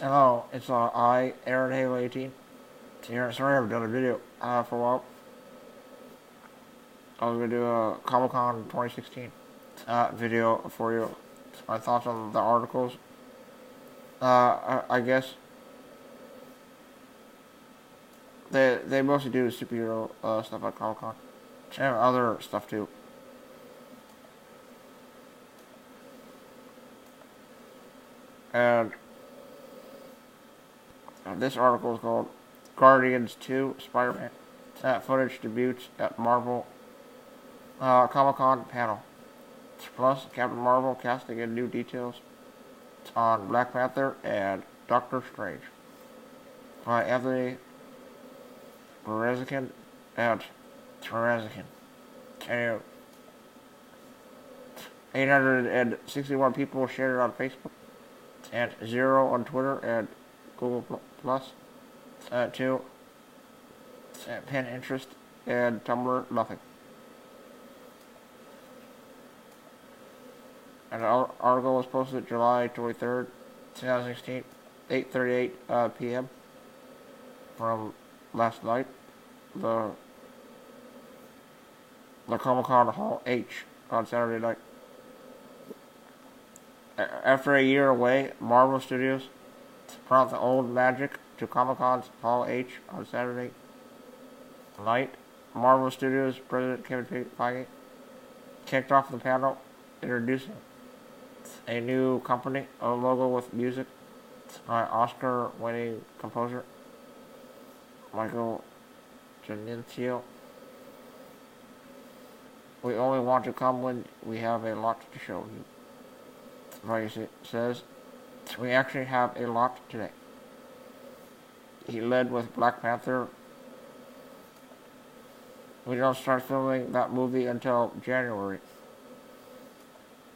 Hello, it's I, Aaron Halo 18. Here, sorry I haven't done a video for a while. I was going to do a Comic Con 2016 video for you. My thoughts on the articles. I guess they mostly do superhero stuff at Comic Con. And other stuff too. And this article is called Guardians 2 Spider-Man. Footage debuts at Marvel Comic-Con panel. Plus, Captain Marvel casting in new details on Black Panther and Doctor Strange. By Anthony Berezican and Terezican. 861 people shared it on Facebook, and 0 on Twitter and Google Plus. 2 Pinterest and Tumblr, nothing. An article was posted July 23rd, 2016, 8:38 p.m. from last night. The Comic-Con Hall H on Saturday night. After a year away, Marvel Studios brought the old magic to Comic-Con's Hall H on Saturday night. Marvel Studios President Kevin Feige kicked off the panel, introducing a new company, a logo with music by Oscar-winning composer Michael Giannino. We only want to come when we have a lot to show you. Feige says, we actually have a lot today. He led with Black Panther. We don't start filming that movie until January.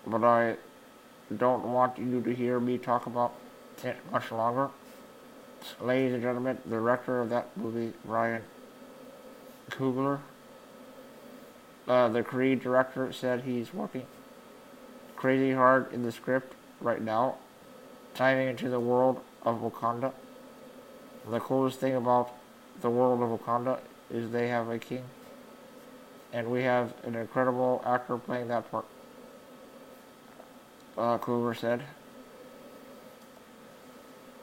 But I don't want you to hear me talk about it much longer. Ladies and gentlemen, the director of that movie, Ryan Coogler, the Creed director, said he's working crazy hard in the script right now, diving into the world of Wakanda. The coolest thing about the world of Wakanda is they have a king, and we have an incredible actor playing that part. Coogler said,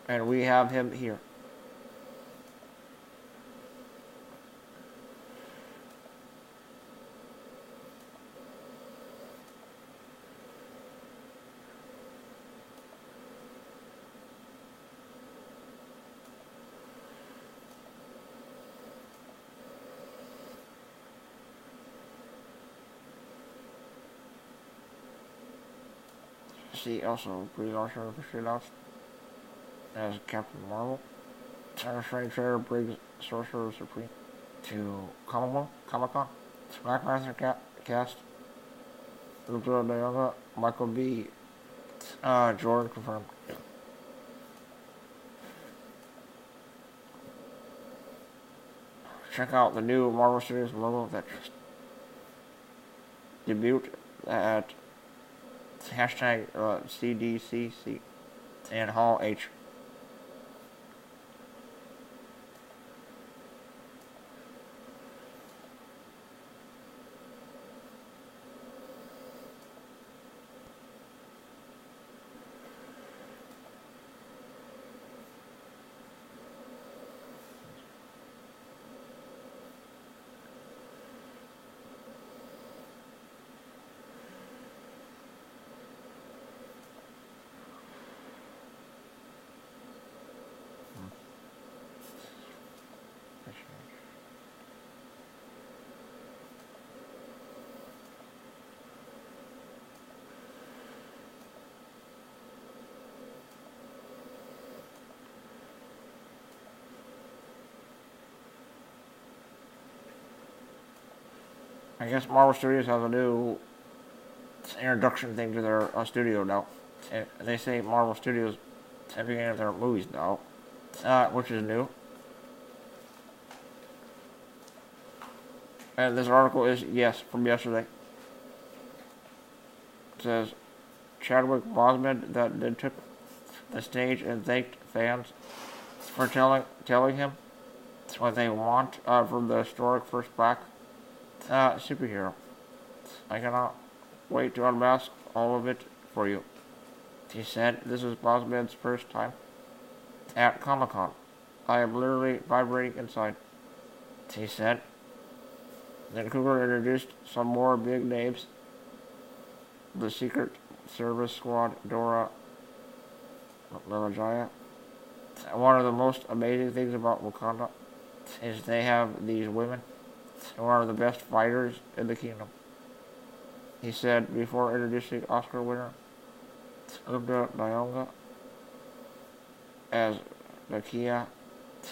and we have him here. See also Will Eisner Awards as Captain Marvel. Doctor Strange trailer brings Sorcerer Supreme to Comic-Con. Black Panther cast. Lupita Nyong'o, Michael B. Jordan confirmed. Check out the new Marvel Studios logo that just debuted at hashtag CDCC and Hall H. I guess Marvel Studios has a new introduction thing to their studio now. And they say Marvel Studios at the beginning of their movies now, which is new. And this article is, yes, from yesterday. It says, Chadwick Boseman then took the stage and thanked fans for telling him what they want from the historic first black superhero. I cannot wait to unmask all of it for you. He said this is Bosman's first time at Comic-Con. I am literally vibrating inside. He said. Then Coogler introduced some more big names. The Secret Service Squad, Dora Milaje. One of the most amazing things about Wakanda is they have these women who are the best fighters in the kingdom. He said before introducing Oscar winner Umda Nyong'o as Nakia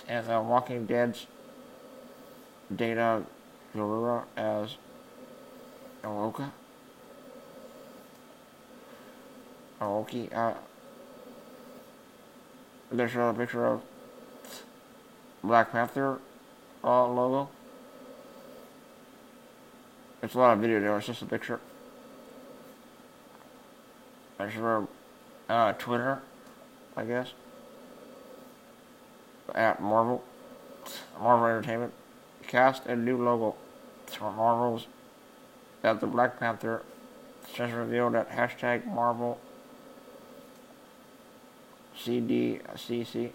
and The Walking Dead's Dana Gurira as Aoki. They showed a picture of Black Panther logo. It's a lot of video there, it's just a picture. I showed Twitter, I guess, at Marvel Entertainment. Cast a new logo for Marvel's at the Black Panther just revealed at hashtag Marvel CDCC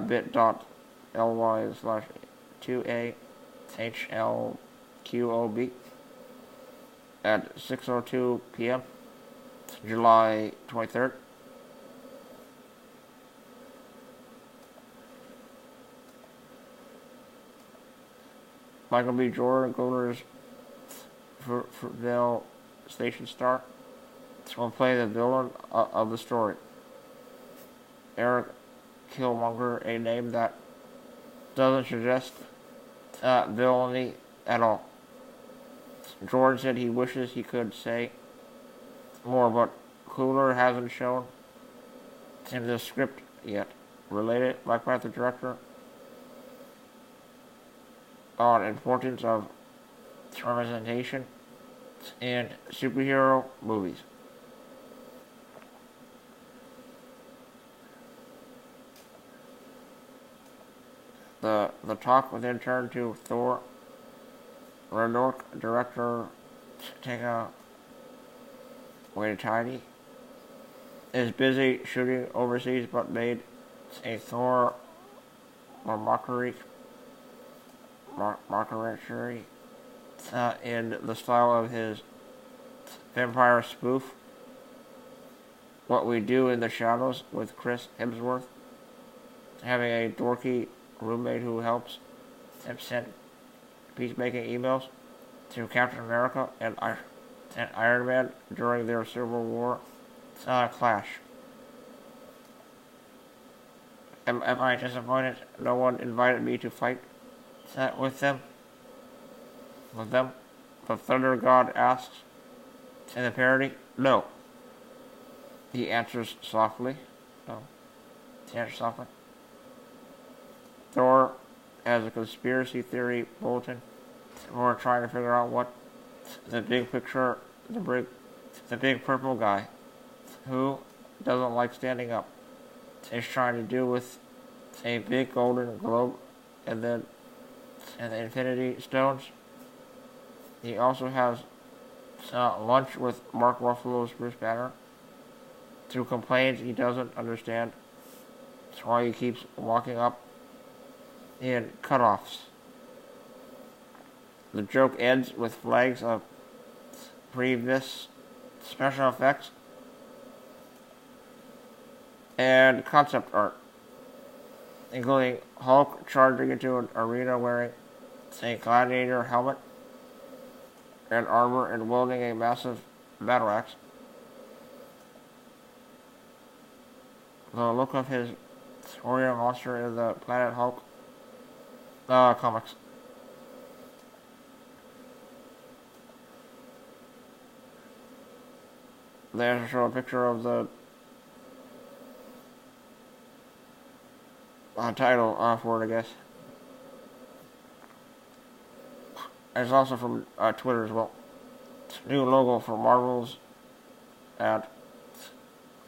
bit.ly/2AHLQOB at 6:02 p.m. July 23rd. Michael B. Jordan, Golder's Fruitvale Station star, will play the villain of the story. Eric Killmonger, a name that doesn't suggest villainy at all. Jordan said he wishes he could say more, but Coogler hasn't shown him the script yet. Related, Black Panther director on importance of representation in superhero movies. The talk will then turn to Thor. Ragnarok director Taika Waititi is busy shooting overseas, but made a Thor mockumentary in the style of his vampire spoof, What We Do in the Shadows, with Chris Hemsworth having a dorky roommate who helps him send peacemaking emails to Captain America and Iron Man during their Civil War clash. Am I disappointed no one invited me to fight with them? The Thunder God asks in the parody. No. He answers softly. Thor has a conspiracy theory bulletin. We're trying to figure out what the big picture, the big purple guy, who doesn't like standing up, is trying to do with a big golden globe and the Infinity Stones. He also has lunch with Mark Ruffalo's Bruce Banner, who complains he doesn't understand why he keeps walking up in cutoffs. The joke ends with flags of previous special effects and concept art, including Hulk charging into an arena wearing a gladiator helmet and armor and wielding a massive battle axe. The look of his warrior monster in the Planet Hulk comics. They also show a picture of the title for it, I guess. It's also from Twitter as well. New logo for Marvel's at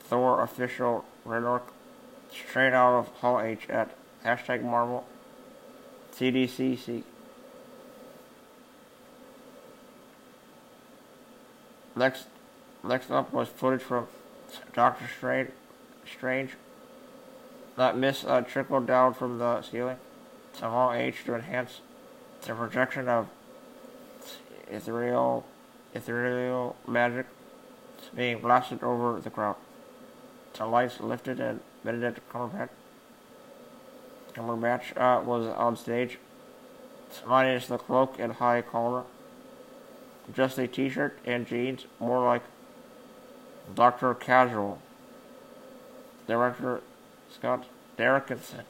Thor official Ragnarok straight out of Hall H at hashtag Marvel CDCC. Next up was footage from Doctor Strange. That mist trickled down from the ceiling to Hall H to enhance the projection of ethereal magic being blasted over the crowd. The lights lifted and Benedict Cumberbatch was on stage, minus the cloak and high collar. Just a t-shirt and jeans, more like Dr. Casual. Director Scott Derrickson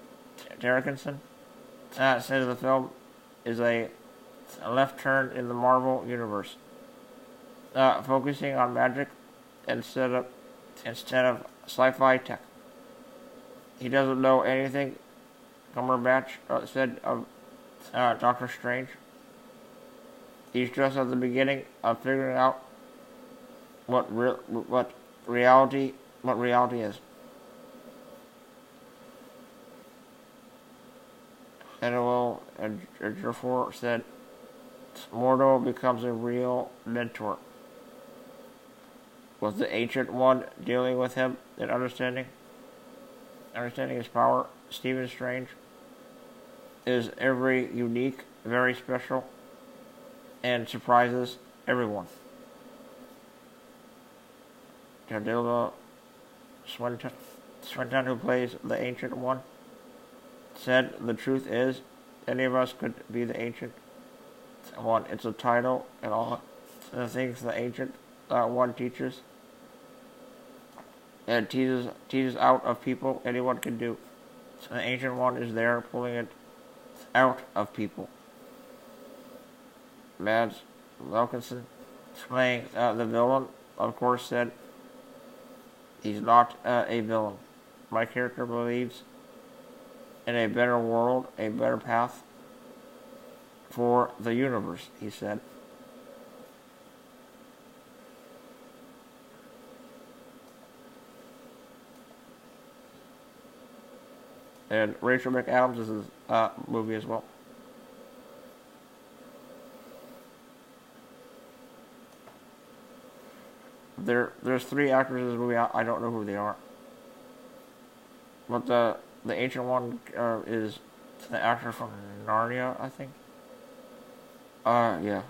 says the film is a left turn in the Marvel universe, focusing on magic instead of sci-fi tech. He doesn't know anything, Cumberbatch said of Doctor Strange. He's just at the beginning of figuring out what reality is. Annabelle Ejiofor said, Mordo becomes a real mentor. Was the Ancient One dealing with him and understanding his power? Stephen Strange is every unique, very special, and surprises everyone. Tilda Swinton, who plays the Ancient One, said, the truth is, any of us could be the Ancient One. It's a title and all the things the Ancient One teaches and teases out of people anyone can do. So the Ancient One is there pulling it out of people. Mads Mikkelsen, playing the villain, of course, said, he's not a villain. My character believes in a better world, a better path for the universe, he said. And Rachel McAdams is his movie as well. There's 3 actors in this movie. I don't know who they are. But the Ancient One is the actor from Narnia, I think. Yeah.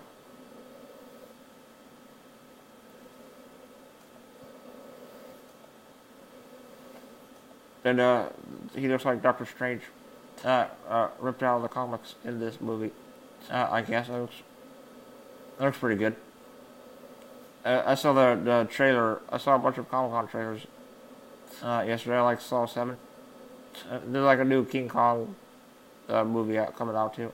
And he looks like Doctor Strange, ripped out of the comics in this movie. I guess it looks pretty good. I saw the trailer. I saw a bunch of Comic-Con trailers yesterday. I saw 7. There's like a new King Kong movie coming out too.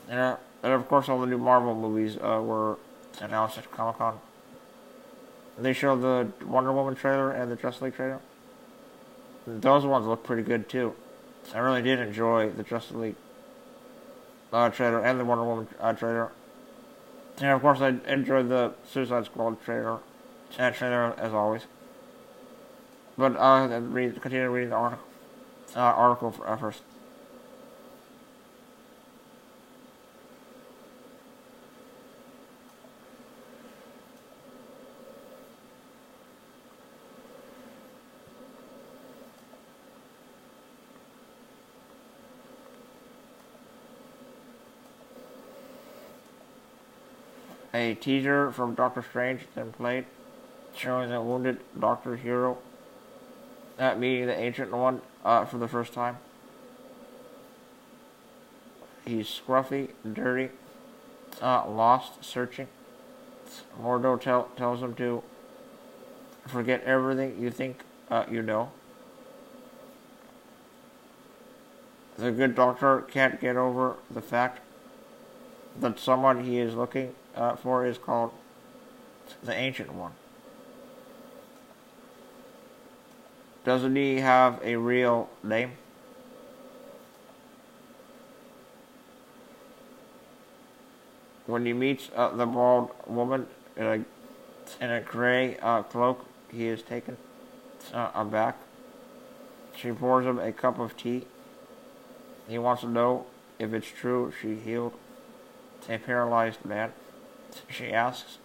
And of course all the new Marvel movies were announced at Comic-Con. They showed the Wonder Woman trailer and the Justice League trailer. Those ones look pretty good too. I really did enjoy the Justice League trailer and the Wonder Woman trailer. And of course I enjoyed the Suicide Squad trailer as always. But I'll continue reading the article first. A teaser from Doctor Strange then played, showing the wounded Doctor Hero meeting the Ancient One for the first time. He's scruffy, dirty, lost, searching. Mordo tells him to forget everything you think you know. The good doctor can't get over the fact that someone he is looking for is called the Ancient One. Doesn't he have a real name? When he meets the bald woman in a gray cloak, he is taken aback. She pours him a cup of tea. He wants to know if it's true she healed a paralyzed man. She asks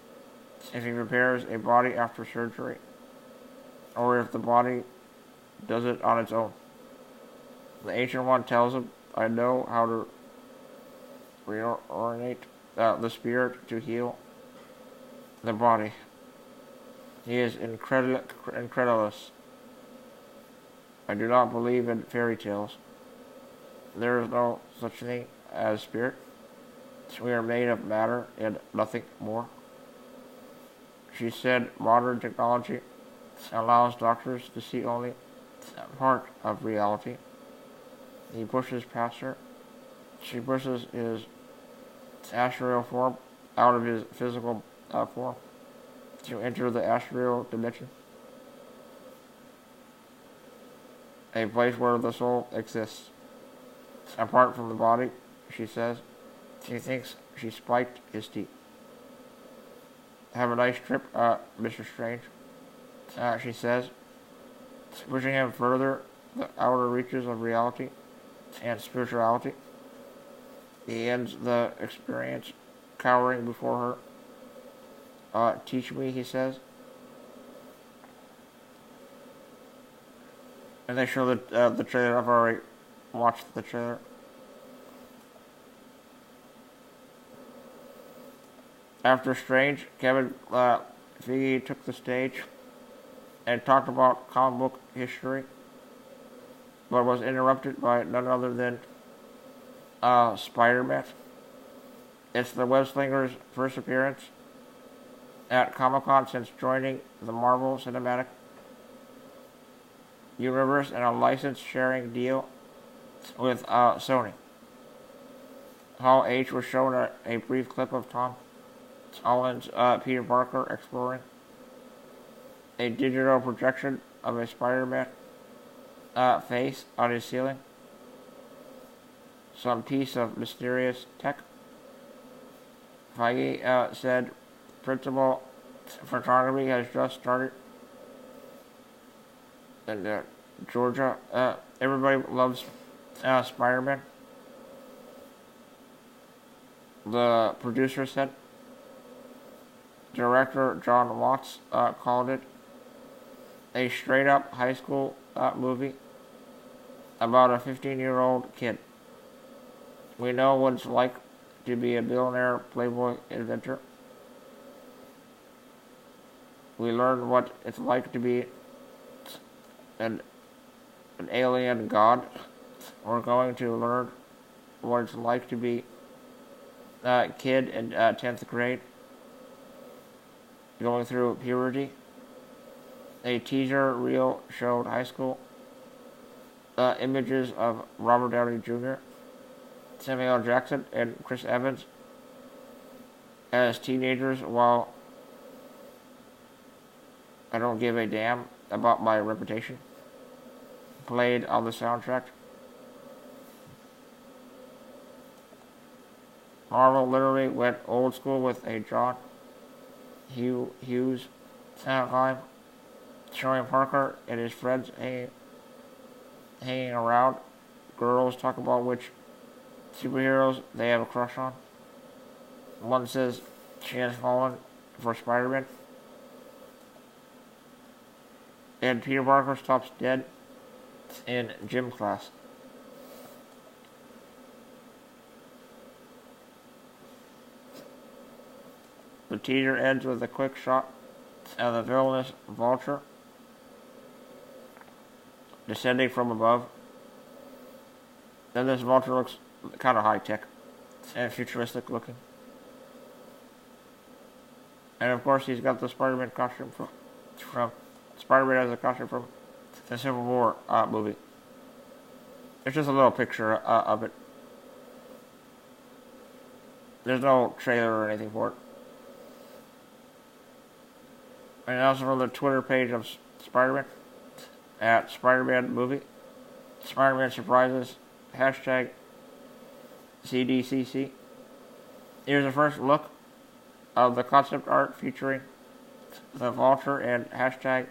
if he repairs a body after surgery, or if the body does it on its own. The Ancient One tells him, I know how to reorient the spirit to heal the body. He is incredulous. I do not believe in fairy tales. There is no such thing as spirit. We are made of matter and nothing more. She said modern technology allows doctors to see only part of reality. He pushes past her. She pushes his astral form out of his physical form to enter the astral dimension, a place where the soul exists. Apart from the body, she says. She thinks she spiked his teeth. Have a nice trip, Mr. Strange, she says, pushing him further the outer reaches of reality and spirituality. He ends the experience cowering before her. Teach me, he says. And they show the trailer. I've already watched the trailer. After Strange, Kevin Feige took the stage and talked about comic book history, but was interrupted by none other than Spider-Man. It's the web-slinger's first appearance at Comic-Con since joining the Marvel Cinematic Universe and a license-sharing deal with Sony. Hall H was shown a brief clip of Tom Holland's Peter Parker exploring a digital projection of a Spider-Man face on his ceiling. Some piece of mysterious tech. Feige said principal photography has just started. And Georgia, everybody loves Spider-Man. The producer said. Director John Watts called it a straight-up high school movie about a 15-year-old kid. We know what it's like to be a billionaire playboy inventor. We learn what it's like to be an alien god. We're going to learn what it's like to be a kid in 10th grade. Going through puberty. A teaser reel showed high school images of Robert Downey Jr., Samuel L. Jackson, and Chris Evans as teenagers, while I don't give a damn about my reputation played on the soundtrack. Marvel literally went old school with a John Hughes soundclimb, showing Parker and his friends hanging around. Girls talk about which superheroes they have a crush on. One says she has fallen for Spider-Man. And Peter Parker stops dead in gym class. The teaser ends with a quick shot of the villainous Vulture descending from above. Then this Vulture looks kind of high-tech and futuristic looking. And of course he's got the Spider-Man costume from Spider-Man has a costume from the Civil War movie. It's just a little picture of it. There's no trailer or anything for it. And also from the Twitter page of Spider-Man, at Spider-Man Movie, Spider-Man Surprises, hashtag CDCC. Here's a first look of the concept art featuring the Vulture and hashtag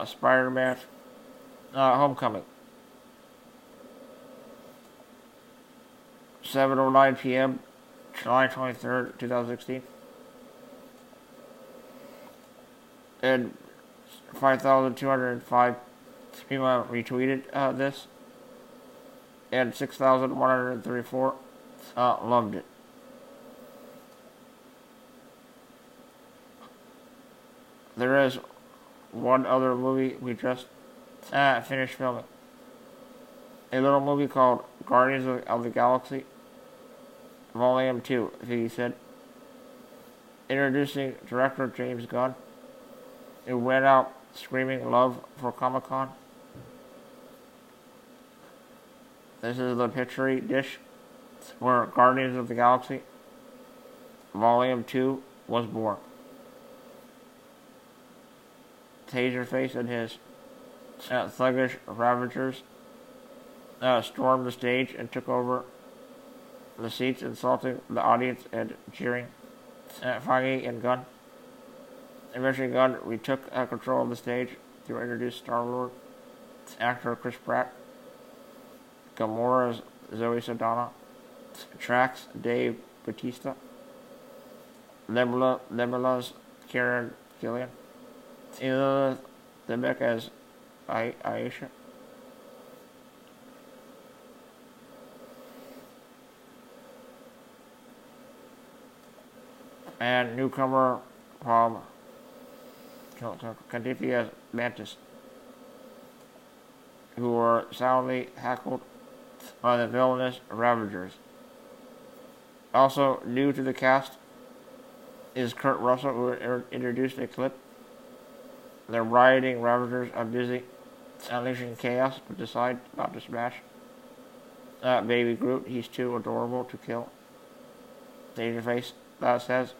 Spider-Man, Homecoming. 7:09 p.m., July 23rd, 2016. And 5,205 people retweeted this. And 6,134 loved it. There is one other movie we just finished filming. A little movie called Guardians of the Galaxy, Volume 2, he said. Introducing director James Gunn, who went out screaming love for Comic-Con. This is the picture dish where Guardians of the Galaxy, Volume 2 was born. Taserface and his thuggish Ravagers stormed the stage and took over the seats, insulting the audience and cheering Feige and Gunn. Eventually, Gunn retook control of the stage to introduce Star-Lord, actor Chris Pratt, Gamora's Zoe Saldana, Trax Dave Bautista, Nebula's Karen Gillian, Elizabeth Debicki as Aisha, and newcomer from Kentucky as Mantis, who were soundly heckled by the villainous Ravagers. Also new to the cast is Kurt Russell, who introduced a clip. The rioting Ravagers are busy unleashing chaos, but decide not to smash Baby Groot. He's too adorable to kill. Taserface says.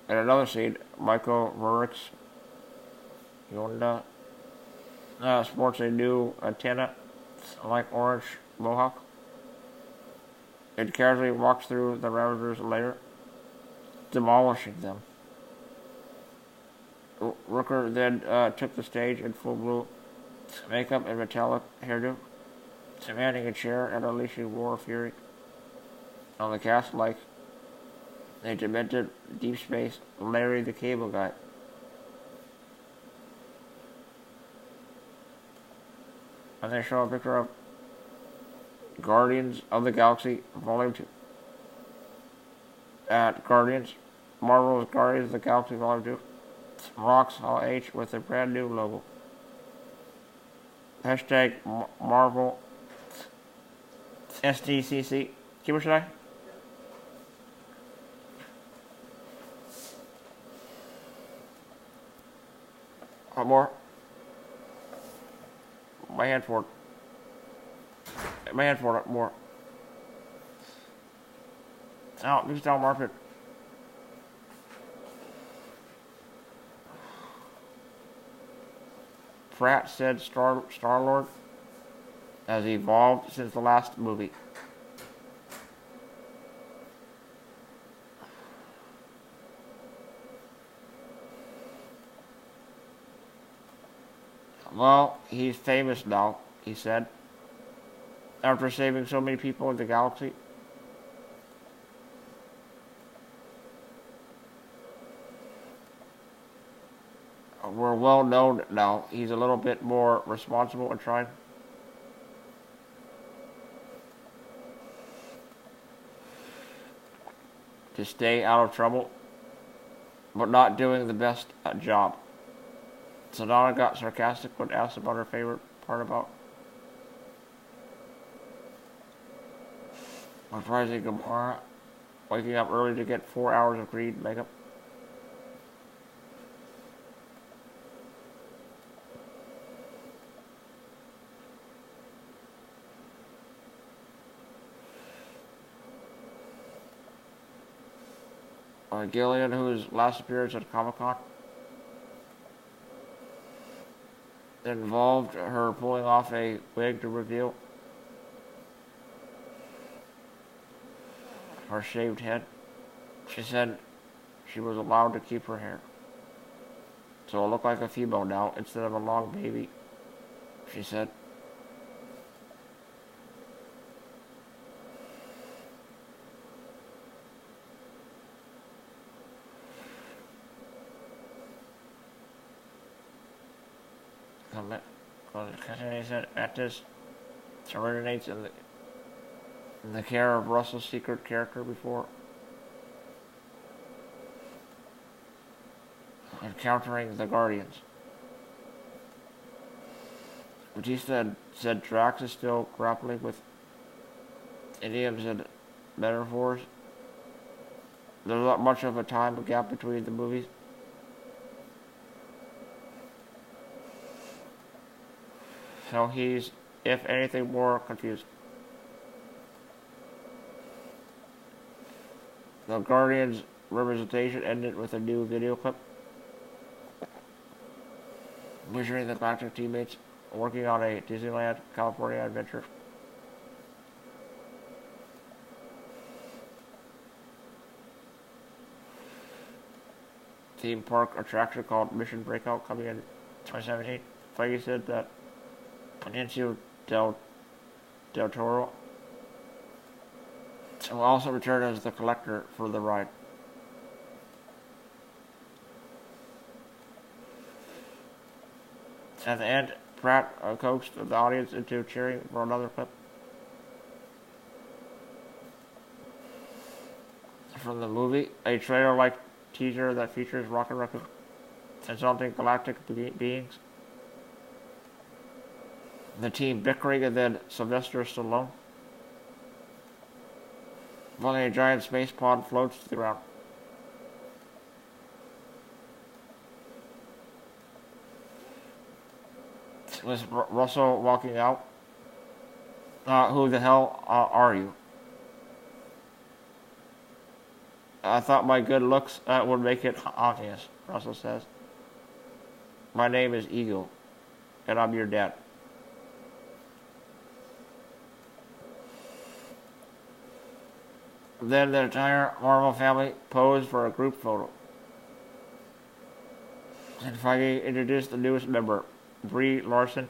In another scene, Michael Rurick's Yonda sports a new antenna like orange mohawk. It casually walks through the Ravagers' lair, demolishing them. Rooker then took the stage in full blue makeup and metallic hairdo, commanding a chair and unleashing war fury on the cast like a demented Deep Space Larry the Cable Guy. And they show a picture of Guardians of the Galaxy Volume 2. At Guardians, Marvel's Guardians of the Galaxy Volume 2 rocks Hall H with a brand new logo. Hashtag Marvel SDCC. Keep should I? What more? My hand for it. My hand for it more. Oh, this down market. Pratt said Star-Lord has evolved since the last movie. Well, he's famous now, he said, after saving so many people in the galaxy. We're well known now. He's a little bit more responsible and trying to stay out of trouble, but not doing the best job. Sedona got sarcastic when asked about her favorite part about surprising Gamora waking up early to get 4 hours of green makeup. Gillian, whose last appearance at Comic-Con involved her pulling off a wig to reveal her shaved head. She said she was allowed to keep her hair. so it'll look like a female now instead of a long baby, she said. He said, at this originates in the care of Russell's secret character before encountering the Guardians. Batista said Drax is still grappling with idioms and metaphors. There's not much of a time gap between the movies. So he's, if anything, more confused. The Guardians' representation ended with a new video clip featuring the Galactic teammates working on a Disneyland, California adventure. Theme park attraction called Mission Breakout coming in 2017. Feige said that Benicio del Toro will also return as the collector for the ride. At the end, Pratt coaxed the audience into cheering for another clip from the movie, a trailer-like teaser that features Rocket Raccoon insulting galactic beings, the team bickering, and then Sylvester Stallone while a giant space pod floats to the ground. Was Russell walking out? Who the hell are you? I thought my good looks would make it obvious, Russell says. My name is Eagle, and I'm your dad. Then the entire Marvel family posed for a group photo. And Feige introduced the newest member, Brie Larson,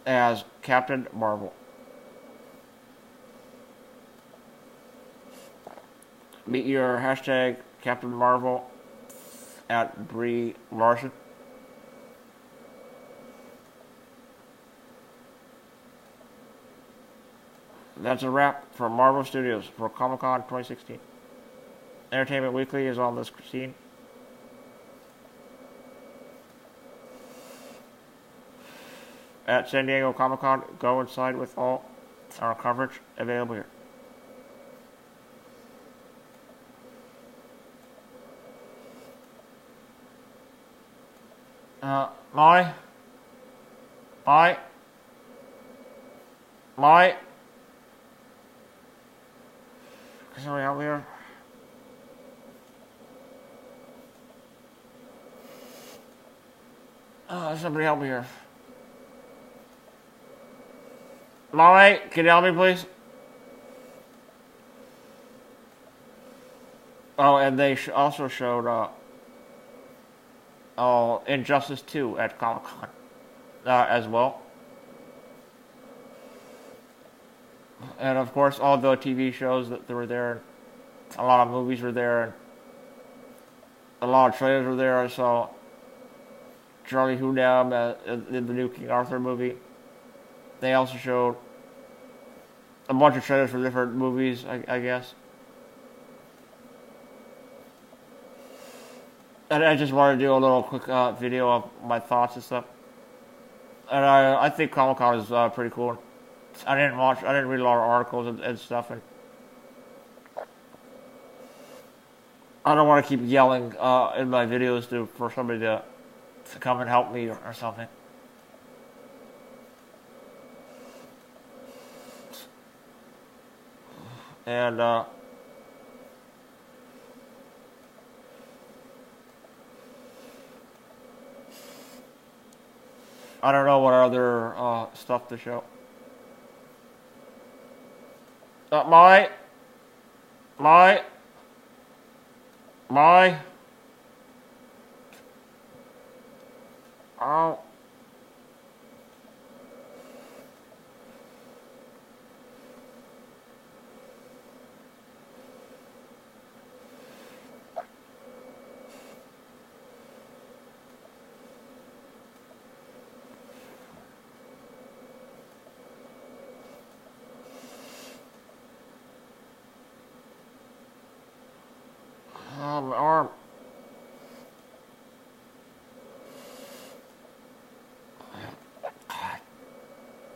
as Captain Marvel. Meet your hashtag Captain Marvel at Brie Larson. That's a wrap for Marvel Studios for Comic-Con 2016. Entertainment Weekly is on the scene. At San Diego Comic-Con, go inside with all our coverage available here. Molly? Can somebody help me here? Somebody help me here. Molly, can you help me, please? Oh, and they also showed Injustice 2 at Comic-Con as well. And of course, all the TV shows that were there, a lot of movies were there, and a lot of trailers were there. I saw Charlie Hunnam in the new King Arthur movie. They also showed a bunch of trailers for different movies, I guess. And I just wanted to do a little quick video of my thoughts and stuff. And I think Comic-Con is pretty cool. I didn't read a lot of articles and stuff, and I don't want to keep yelling in my videos for somebody to come and help me or something. And I don't know what other stuff to show. My. Oh. Oh, my arm.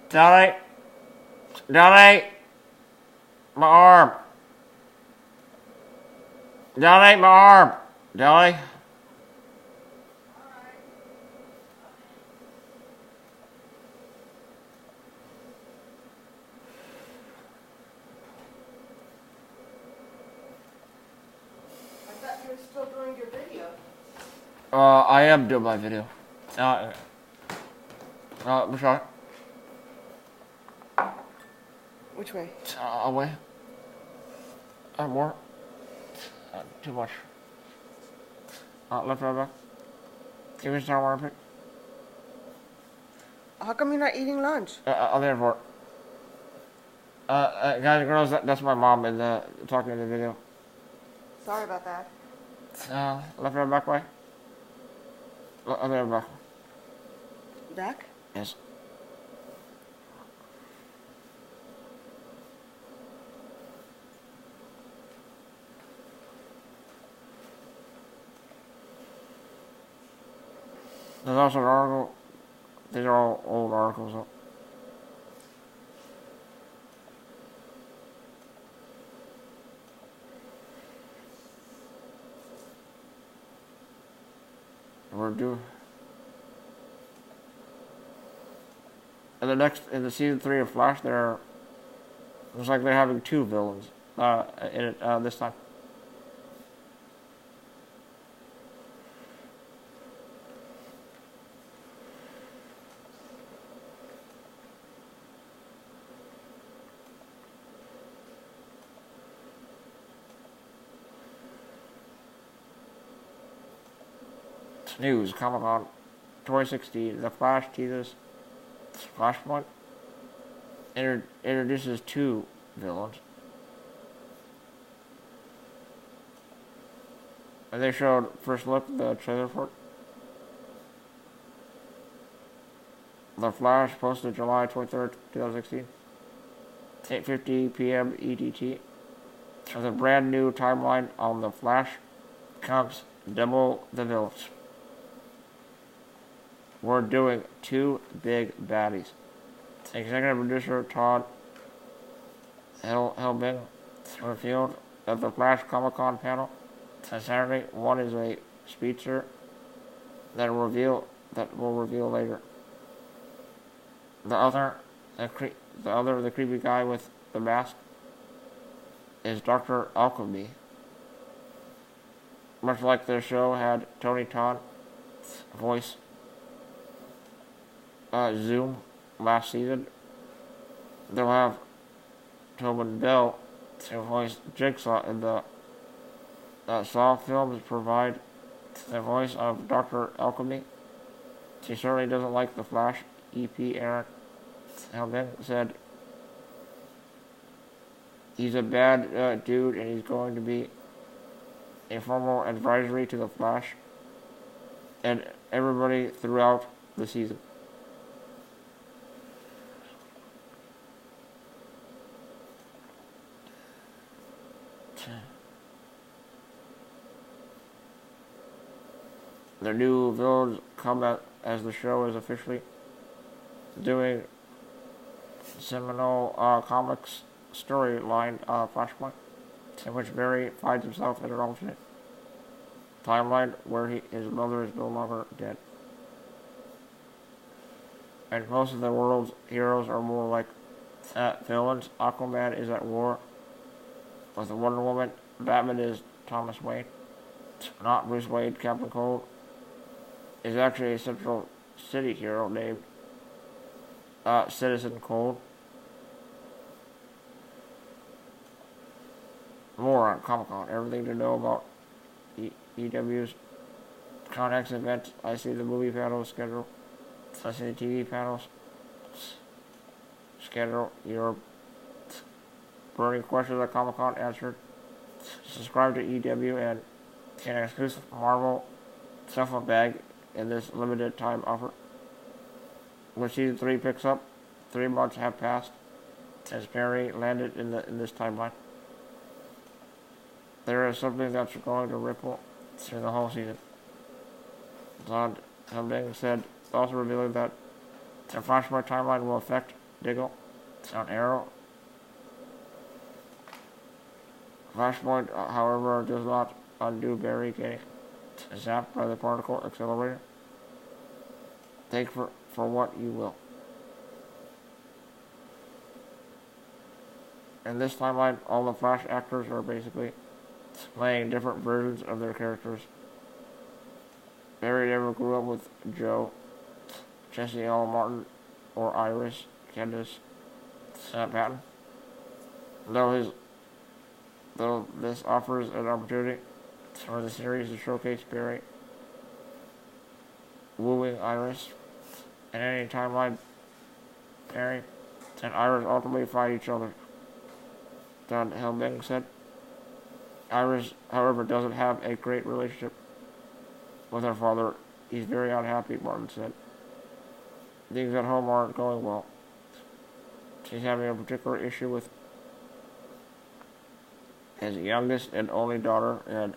Dolly. Dolly. My arm. Dolly, my arm. Dolly. I thought you were still doing your video. I am doing my video. Michelle. Which way? Away. More. Too much. Left, right, back. Give me some more pick. How come you're not eating lunch? I'll be for it. Guys and girls, that's my mom in the talking in the video. Sorry about that. Left, right, back way. I'll be back. Back? Yes. There's also an article. These are all old articles. So. We're due. And in the season 3 of Flash, looks like they're having 2 villains. In it this time. News, Comic-Con 2016, The Flash teases Flashpoint, introduces 2 villains. And they showed first look at the trailer for it. The Flash posted July 23rd, 2016, 8:50 p.m. EDT. With a brand new timeline on The Flash comes double the villains. We're doing 2 big baddies. Executive producer Todd Helbing revealed at the Flash Comic-Con panel on Saturday. One is a speedster that will reveal later. The other, the creepy guy with the mask, is Dr. Alchemy. Much like the show had Tony Todd voice Zoom last season, they'll have Tobin Bell to voice Jigsaw in the Saw films provide the voice of Dr. Alchemy. She certainly doesn't like the Flash. EP Eric Helbing said he's a bad dude and he's going to be a formal advisory to the Flash and everybody throughout the season. The new villains come out as the show is officially doing seminal comics storyline Flashpoint, in which Barry finds himself in an alternate timeline where his mother is no longer dead. And most of the world's heroes are more like villains. Aquaman is at war with Wonder Woman. Batman is Thomas Wayne, not Bruce Wayne. Captain Cold is actually a Central City hero named Citizen Cold. More on Comic-Con. Everything to know about EW's Connex event, I see the movie panel schedule. I see the TV panels schedule. Your burning questions at Comic-Con answered. Subscribe to EW and get an exclusive Marvel Shuffle bag in this limited time offer. When season 3 picks up, 3 months have passed since Barry landed in this timeline. There is something that's going to ripple through the whole season. Zod Helbing said, also revealing that the Flashpoint timeline will affect Diggle on Arrow. Flashpoint, however, does not undo Barry getting zapped by the particle accelerator. Take for what you will. In this timeline, all the Flash actors are basically playing different versions of their characters. Barry never grew up with Joe, Jesse L. Martin, or Iris Candace Patton. Though this offers an opportunity for the series to showcase Barry wooing Iris. In any timeline, Barry and Iris ultimately fight each other. Don Helbing said. Iris, however, doesn't have a great relationship with her father. He's very unhappy, Martin said. Things at home aren't going well. She's having a particular issue with his youngest and only daughter, and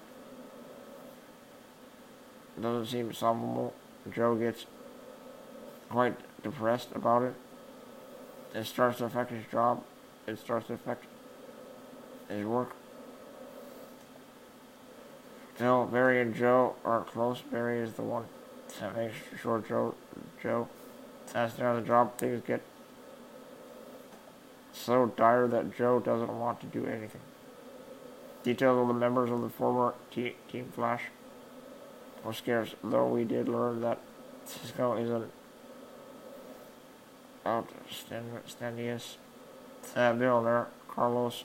doesn't seem solvable. Joe gets quite depressed about it. It starts to affect his job. It starts to affect his work. Still, Barry and Joe aren't close. Barry is the one that makes sure Joe has to have the job. Things get so dire that Joe doesn't want to do anything. Details of the members of the former Team Flash were scarce, though we did learn that Cisco is an outstanding billionaire. Carlos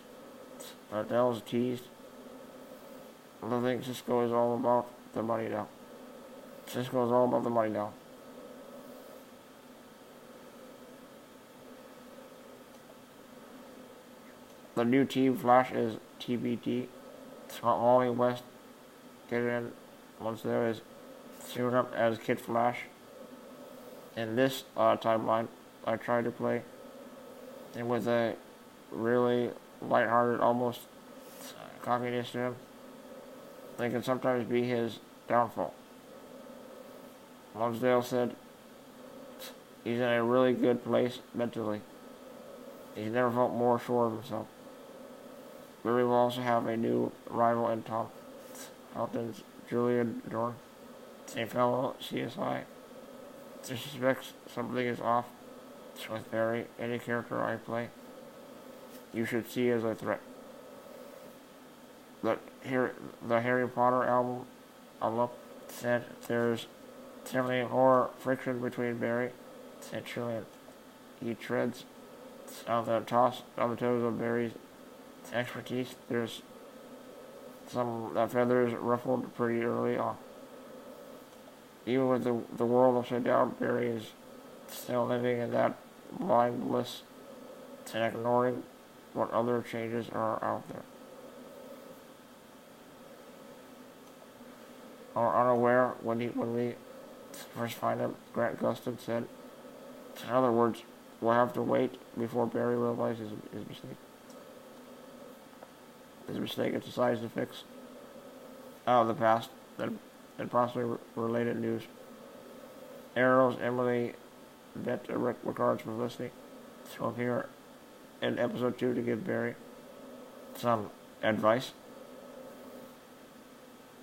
Adele's teased. I think Cisco is all about the money now. Cisco is all about the money now. The new Team Flash is TBD. Wally West get in once there is suited up as Kid Flash. In this timeline, I tried to play and with a really lighthearted, almost cockiness to him. They can sometimes be his downfall. Lonsdale said he's in a really good place mentally. He's never felt more sure of himself. Barry will also have a new rival in Tom Felton's Julian Dorn, same fellow CSI. Suspects something is off with Barry. Any character I play, you should see as a threat. The Harry Potter album said there's certainly more friction between Barry and Julian. He treads on the toes of Barry's expertise. There's some feathers ruffled pretty early on. Even with the world upside down, Barry is still living in that blind bliss and ignoring what other changes are out there. Or unaware when we first find him, Grant Gustin said. In other words, we'll have to wait before Barry realizes his mistake. His mistake and decides to fix out of the past and possibly related news. Arrow's Emily Bett regards for listening. She'll appear in episode 2 to give Barry some advice.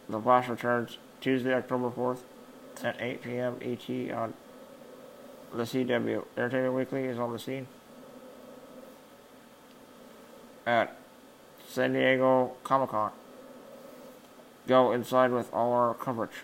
The Flash returns Tuesday, October 4th at 8 p.m. ET on the CW. Entertainment Weekly is on the scene at San Diego Comic-Con. Go inside with all our coverage.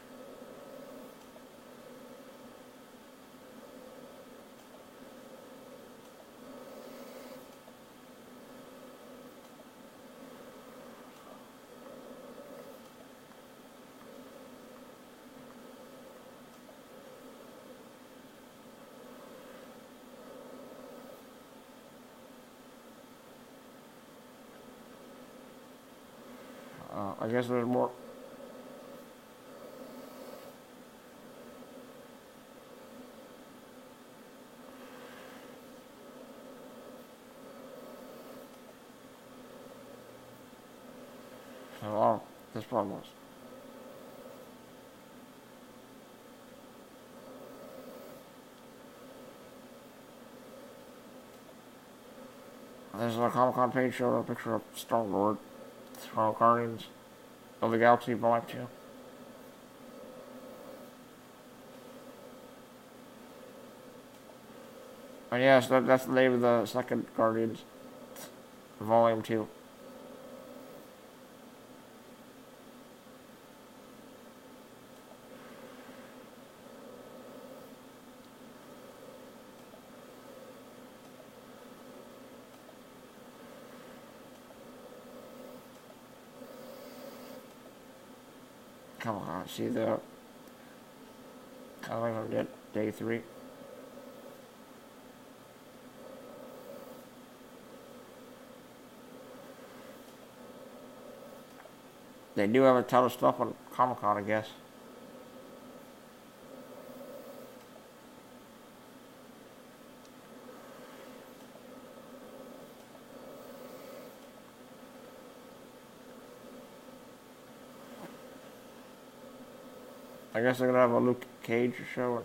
I guess there's more. Oh, this problem was. There's a Comic-Con page showing a picture of Star-Lord from Guardians of the Galaxy Volume 2. And yes, that's the name of the second Guardians Volume 2. Come on, see the coming on day 3. They do have a ton of stuff on Comic-Con, I guess. I guess they're gonna have a Luke Cage show.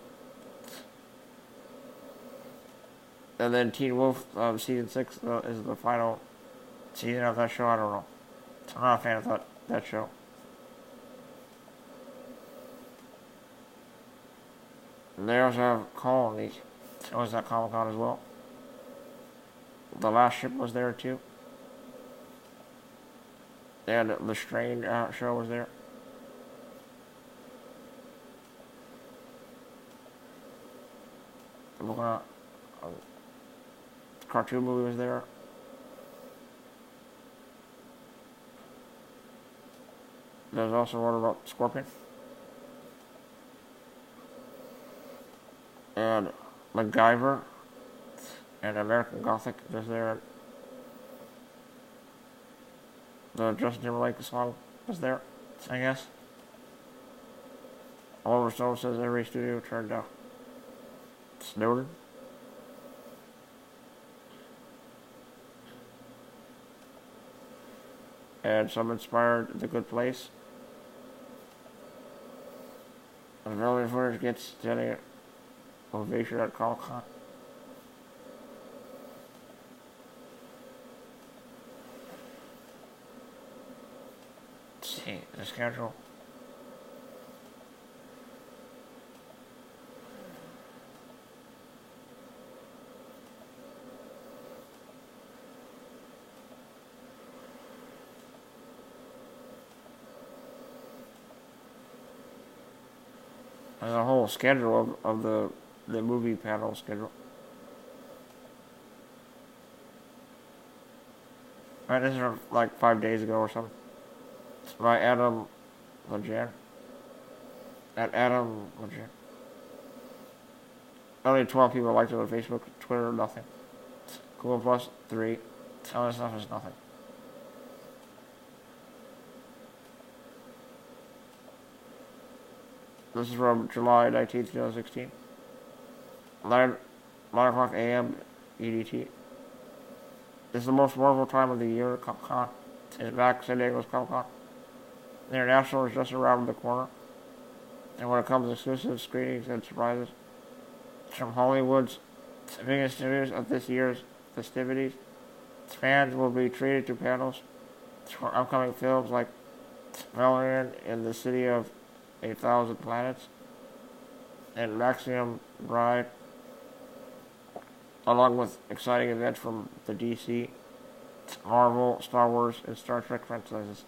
And then Teen Wolf season 6 is the final season of that show. I don't know. I'm not a fan of that show. And they also have Colony. It was at Comic-Con as well. The Last Ship was there too. And the Strange show was there. The cartoon movie was there. There's also one about Scorpion. And MacGyver and American Gothic is there. The Justin Timberlake song was there, I guess. Oliver Stone says every studio turned out Snowden. And some inspired The Good Place. And Velvet Footage gets standing ovation at Comic-Con. Let's see the schedule. There's a whole schedule of the movie panel schedule. Right, this is from like 5 days ago or something. It's by Adam Lejan. At Adam Lejan. Only 12 people liked it on Facebook, Twitter, nothing. Google Plus, 3. Other stuff is nothing. This is from July 19th, 2016. 9 o'clock a.m. EDT. This is the most wonderful time of the year at Comic-Con. It's back San Diego's Comic-Con. The International is just around the corner. And when it comes to exclusive screenings and surprises from Hollywood's biggest studios of this year's festivities, fans will be treated to panels for upcoming films like Valerian in the City of 8,000 Planets and Maximum Ride, along with exciting events from the DC, Marvel, Star Wars, and Star Trek franchises.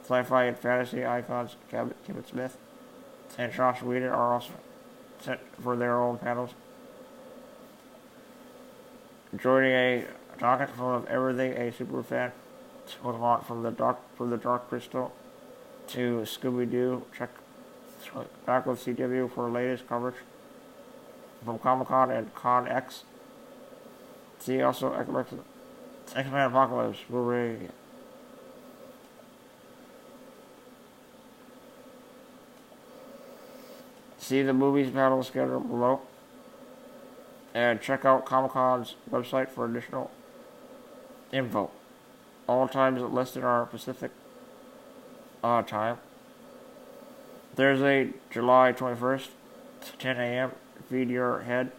Sci-fi and fantasy icons Kevin Smith and Joss Whedon are also set for their own panels. Joining a docket full of everything a superfan would want from the Dark Crystal to Scooby-Doo. Check back with CW for latest coverage from Comic-Con and Con X. See also X-Men Apocalypse Blu-ray. See the movies panel schedule below. And check out Comic-Con's website for additional info. All times listed are Pacific time. Thursday, July 21st, 10 a.m. Feed your head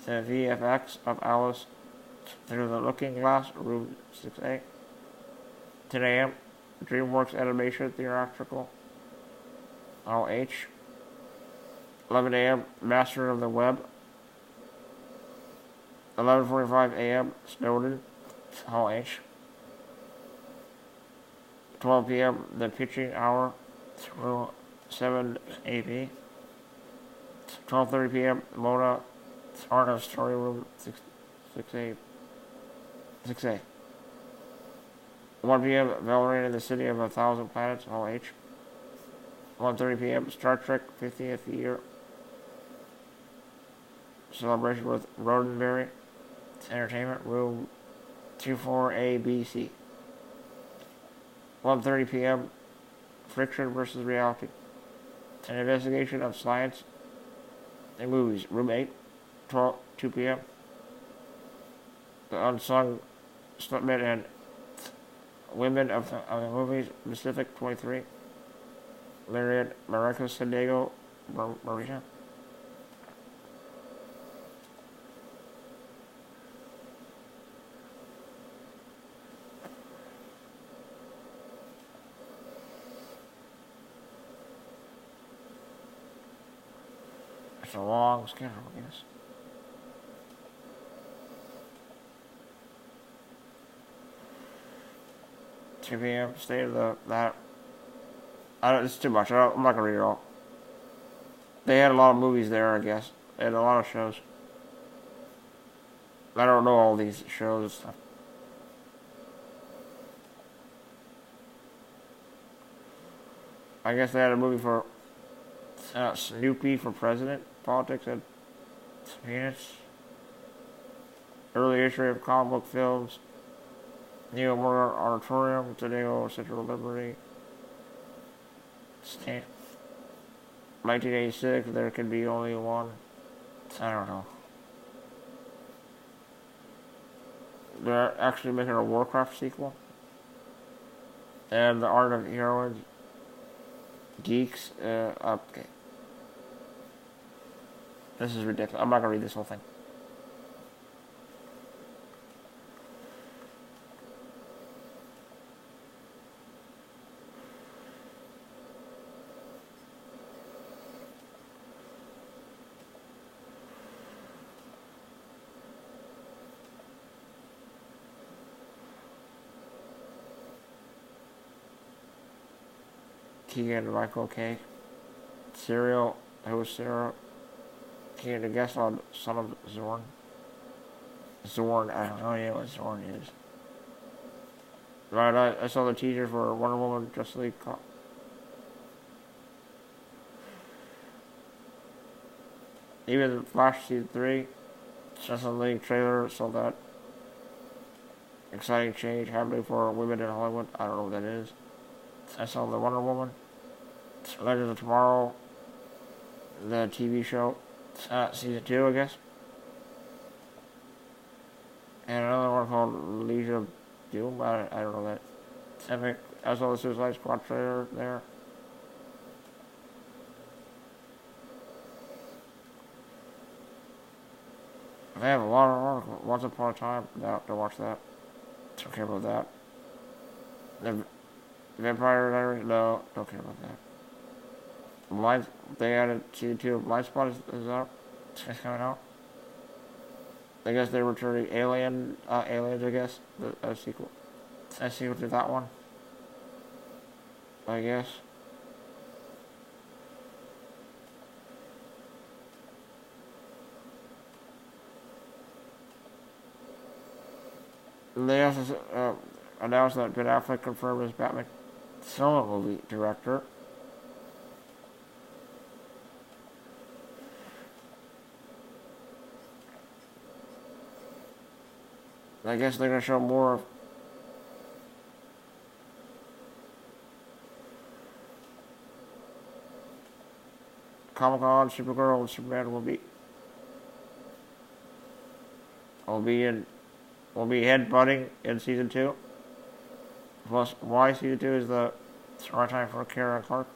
to VFX of Alice Through the Looking Glass, room 6A. 10 a.m. DreamWorks Animation Theatrical, LH. 11 a.m. Master of the Web. 11:45 a.m. Snowden, Hall H. 12 p.m. The Pitching Hour, room 7 AP. 12:30 p.m. Mona Art of Story Room 6A. 6A. 1 p.m. Valorant in the City of a Thousand Planets, Hall H. 1:30 p.m. Star Trek 50th Year Celebration with Roddenberry Entertainment, room 24ABC. 1:30 p.m. Friction versus Reality. An investigation of science and movies, room 8, 2 p.m. The Unsung Stuntmen and Women of the Movies, Pacific 23. Larian, Maracas, San Diego, Marina. It's a long schedule, I guess. Two p.m. State of that. It's too much. I'm not gonna read it all. They had a lot of movies there, I guess. They had a lot of shows. I don't know all these shows and stuff. I guess they had a movie for Snoopy for President, Politics and Peanuts. Early history of comic book films. Neil Moore Auditorium, Toledo, Central Liberty. 1986, there can be only one. I don't know. They're actually making a Warcraft sequel. And The Art of Heroines. Geeks. Okay. This is ridiculous. I'm not gonna read this whole thing. Keegan Michael K. Serial, who was Sarah? Keegan, a guest on Son of Zorn. Zorn, I have no idea what Zorn is. Right, I saw the teaser for Wonder Woman Justice League. Even Flash Season 3, Justice League trailer saw that exciting change happening for women in Hollywood. I don't know what that is. I saw the Wonder Woman. Legends of Tomorrow, the TV show, season 2, I guess. And another one called Legion of Doom. I don't know that. Epic. I saw the Suicide Squad trailer there. They have a lot of articles. Once Upon a Time. No, don't watch that. Don't care about that. The Vampire Diaries? No, don't care about that. They added season 2 of Blind Spot is out. It's coming out. I guess they're returning Aliens, I guess. A sequel. A sequel to that one. I guess. And they also announced that Ben Affleck confirmed as Batman solo movie director. I guess they're going to show more of Comic-Con, Supergirl, and Superman will be headbutting in season 2. Plus, why season 2 is the start time for Kara and Clark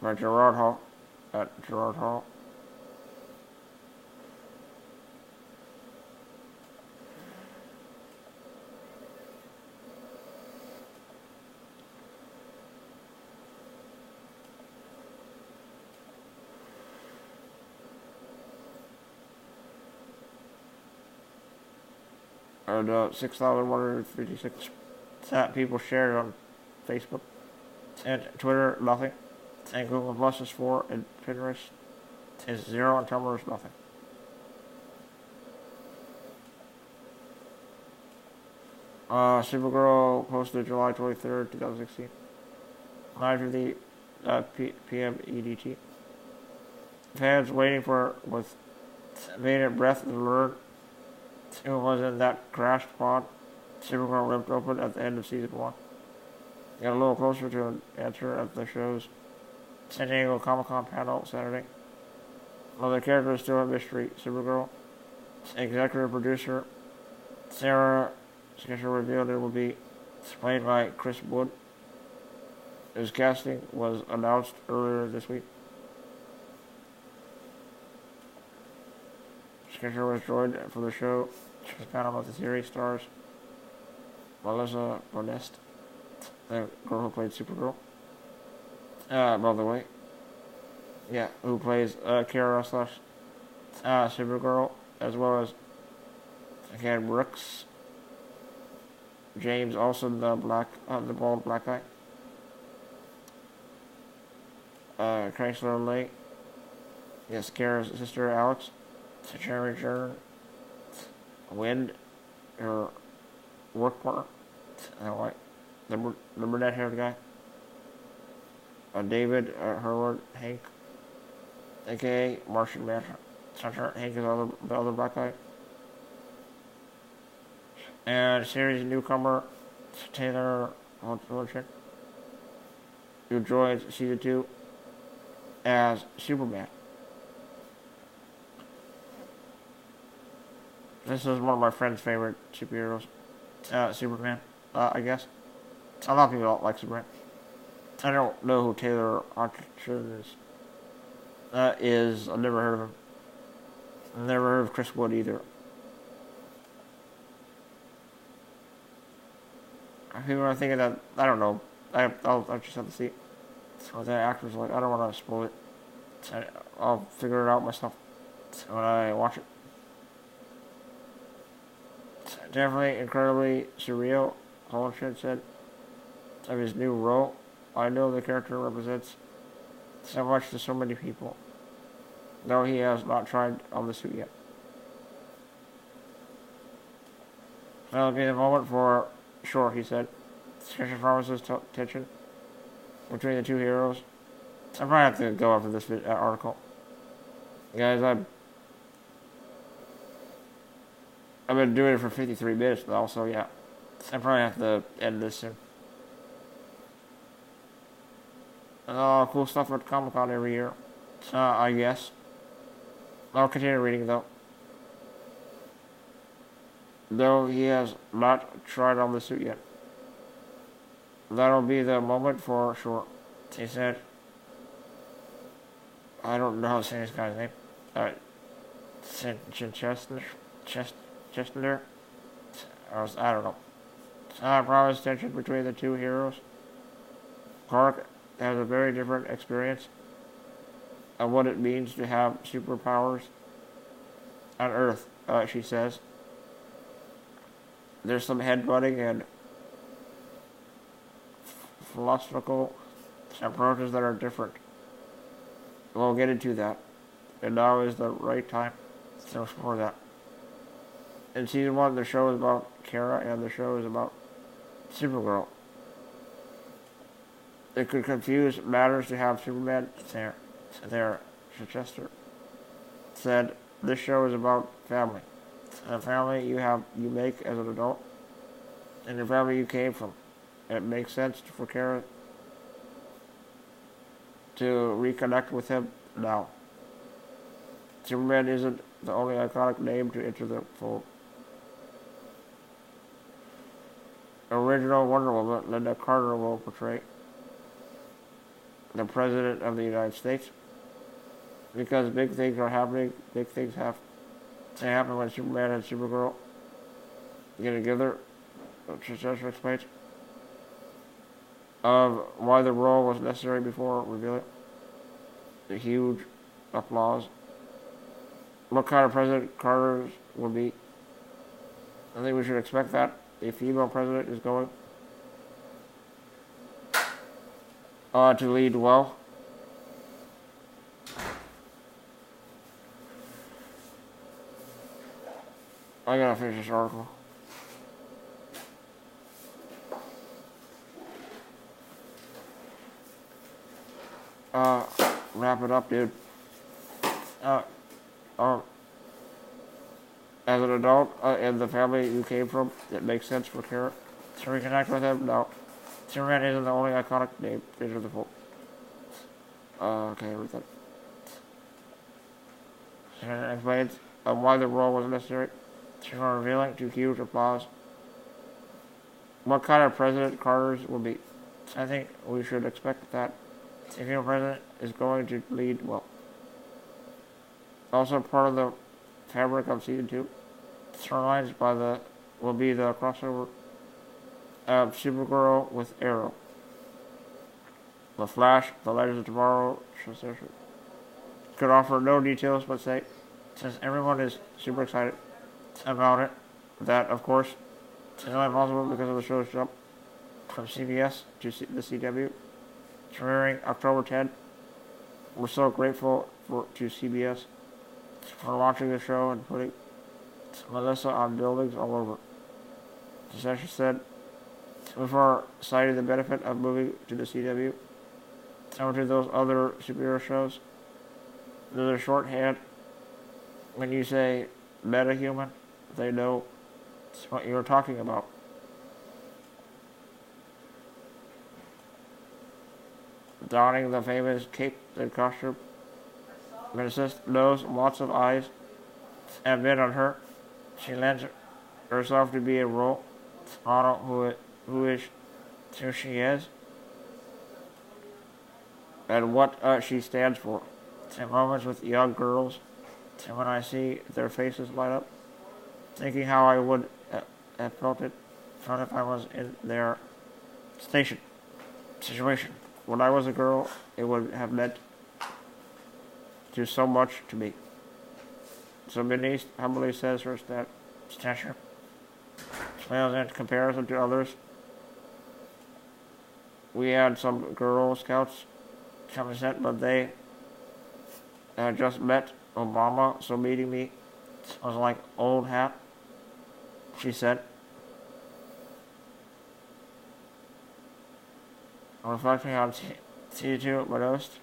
by Gerard Hall at Gerard Hall. And 6,156 people shared on Facebook and Twitter, nothing. And Google Plus is 4, and Pinterest is 0, and Tumblr is nothing. Supergirl posted July 23rd, 2016. 9:50 p.m. EDT. Fans waiting for with bated breath to learn who was in that crashed pod Supergirl ripped open at the end of season 1. Got a little closer to an answer at the show's San Diego Comic-Con panel Saturday. While the character is still a mystery, Supergirl executive producer Sarah Sketcher revealed it will be played by Chris Wood. His casting was announced earlier this week. Sketcher was joined for the show. She was panel of the series stars Melissa Bonest, the girl who played Supergirl. By the way, yeah, who plays Kara / Supergirl, as well as again Brooks, James Olsen, the bald black guy, Chrysler Lake, yes, Kara's sister Alex, Jeremy Jern, Wind, her work partner, the brunette haired guy, David Hurward, Hank, aka Martian Manhunter. Hank is the other black guy. And series newcomer Taylor Hodgson, who joins season 2 as Superman. This is one of my friend's favorite superheroes. Superman, I guess. A lot of people don't like Superman. I don't know who Taylor Hodgson is. I've never heard of him. I've never heard of Chris Wood either. People are thinking that, I don't know. I'll just have to see what that actor's like. I don't want to spoil it. I'll figure it out myself when I watch it. Definitely incredibly surreal, Hollenshed said of his new role. I know the character represents so much to so many people, though he has not tried on the suit yet. That'll be the moment for sure, he said. Sketcher promises tension between the two heroes. I probably have to go after this article. Guys, I've been doing it for 53 minutes now, so yeah. I probably have to end this soon. Cool stuff at Comic-Con every year. I guess. I'll continue reading though. Though he has not tried on the suit yet. That'll be the moment for sure, he said. I don't know how to say this guy's name. Chestner? I don't know. I promise tension between the two heroes. Clark has a very different experience of what it means to have superpowers on Earth, she says. There's some headbutting and philosophical approaches that are different. We'll get into that. And now is the right time to explore that. In season 1, the show is about Kara, and the show is about Supergirl. It could confuse matters to have Superman there, Chester said. This show is about family. The family you make as an adult, and the family you came from. It makes sense for Kara to reconnect with him now. Superman isn't the only iconic name to enter the fold. Original Wonder Woman, Linda Carter, will portray the President of the United States. Because big things are happening, big things have to happen when Superman and Supergirl get together. Successor explains of why the role was necessary before revealing the huge applause. What kind of president Carter will be? I think we should expect that a female president is going to lead well. I gotta finish this article. Wrap it up, dude. As an adult in the family you came from, it makes sense for Kara to reconnect with him. No, Superman isn't the only iconic name. These are the full. Okay, read that. Superman explains why the role was necessary. Before revealing to huge applause what kind of president Carter's will be. I think we should expect that the female president is going to lead well. Also part of the fabric of season 2 storylines will be the crossover of Supergirl with Arrow, The Flash, The Legends of Tomorrow. Could offer no details, but say since everyone is super excited about it, that of course is only possible because of the show's jump from CBS to the CW, premiering October 10. We're so grateful to CBS for launching the show and putting Melissa on buildings all over. The session said, before citing the benefit of moving to the CW, over to those other superhero shows, there's a shorthand. When you say metahuman, they know what you're talking about. Donning the famous cape and costume, Mrs. knows lots of eyes have been on her. She lends herself to be a role model who she is and what she stands for. In moments with young girls, and when I see their faces light up, thinking how I would have felt if I was in their situation. When I was a girl, it would have meant to so much to me. So Denise humbly says her stature pales in comparison to others. We had some Girl Scouts come and sent, but they had just met Obama, so meeting me was like old hat, she said. Reflecting on T2 Modest,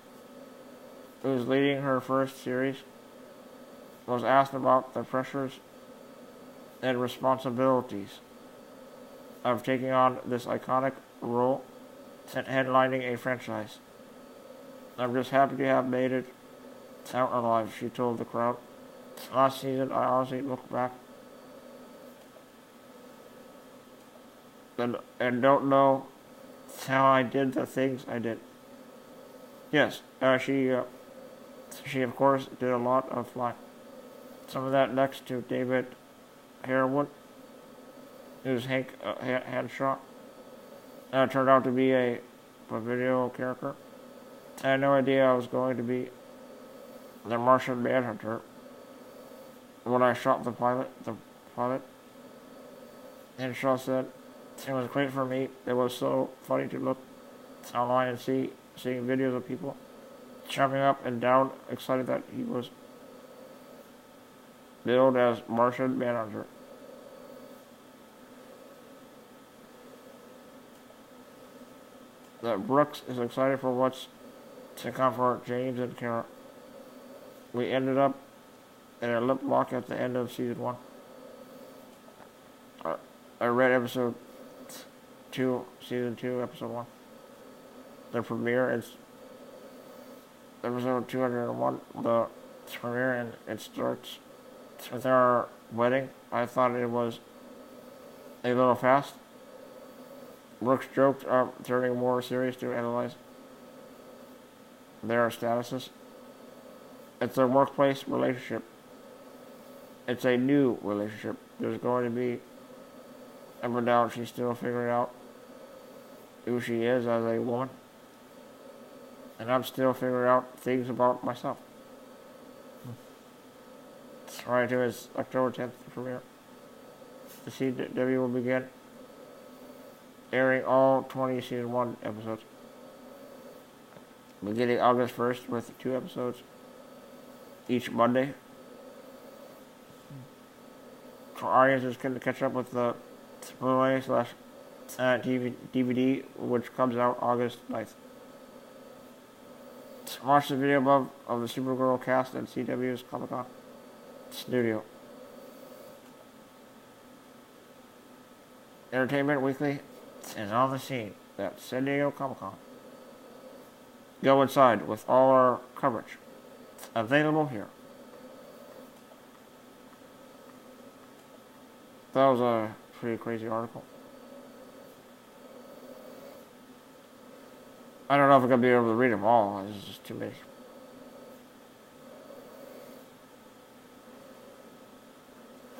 who was leading her first series, was asked about the pressures and responsibilities of taking on this iconic role and headlining a franchise. I'm just happy to have made it out alive, she told the crowd. Last season, I honestly look back and don't know how I did the things I did. Yes, she of course did a lot of flying. Some of that next to David Harewood, whose Hank Henshaw turned out to be a video character. I had no idea I was going to be the Martian Manhunter when I shot the pilot. Henshaw said, it was great for me. It was so funny to look online and seeing videos of people jumping up and down, excited that he was billed as Martian Manhunter. That Brooks is excited for what's to come for James and Kara. We ended up in a lip lock at the end of season 1. I read episode 2, season 2, episode 1. The premiere is episode 201, the premiere, and it starts with our wedding. I thought it was a little fast. Brooks joked turning more serious to analyze their statuses. It's a workplace relationship. It's a new relationship. There's going to be up and down. She's still figuring out who she is as a woman. And I'm still figuring out things about myself. Right to his October 10th premiere. The CW will begin airing all 20 season 1 episodes. Beginning August 1st with 2 episodes each Monday. For audiences can catch up with the Blu-ray / DVD, which comes out August 9th. Watch the video above of the Supergirl cast at CW's Comic-Con studio. Entertainment Weekly is on the scene at San Diego Comic-Con. Go inside with all our coverage available here. That was a pretty crazy article. I don't know if I'm going to be able to read them all. There's just too many.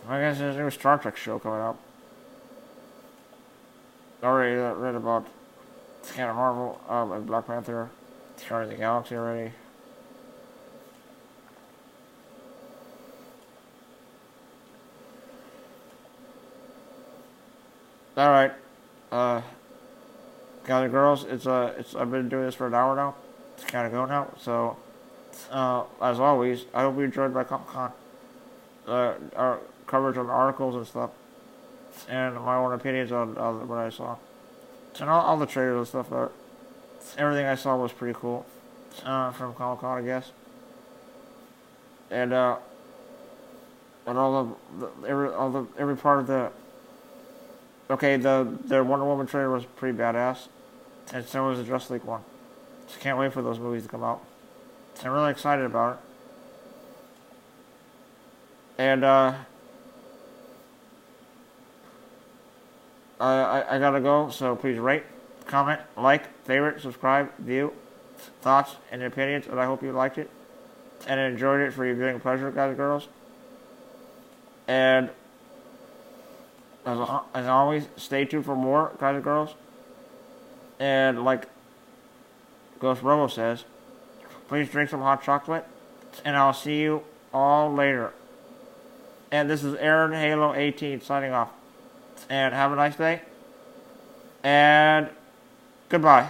I guess there's a new Star Trek show coming out. I already read about Captain Marvel and Black Panther, Guardians of the Galaxy already. Alright. Guys and girls, I've been doing this for an hour now. It's kind of go now. So, as always, I hope you enjoyed my Comic-Con. Our coverage on articles and stuff. And my own opinions on what I saw. And all the trailers and stuff. Everything I saw was pretty cool. From Comic-Con, I guess. And every part of the... Okay, the Wonder Woman trailer was pretty badass. And so was the Justice League one. Just can't wait for those movies to come out. I'm really excited about it. And I gotta go, so please rate, comment, like, favorite, subscribe, view, thoughts, and opinions, and I hope you liked it and enjoyed it for your viewing pleasure, guys and girls. And as always, stay tuned for more, guys and girls. And like Ghost Robo says, please drink some hot chocolate, and I'll see you all later. And this is Aaron Halo 18 signing off. And have a nice day. And goodbye.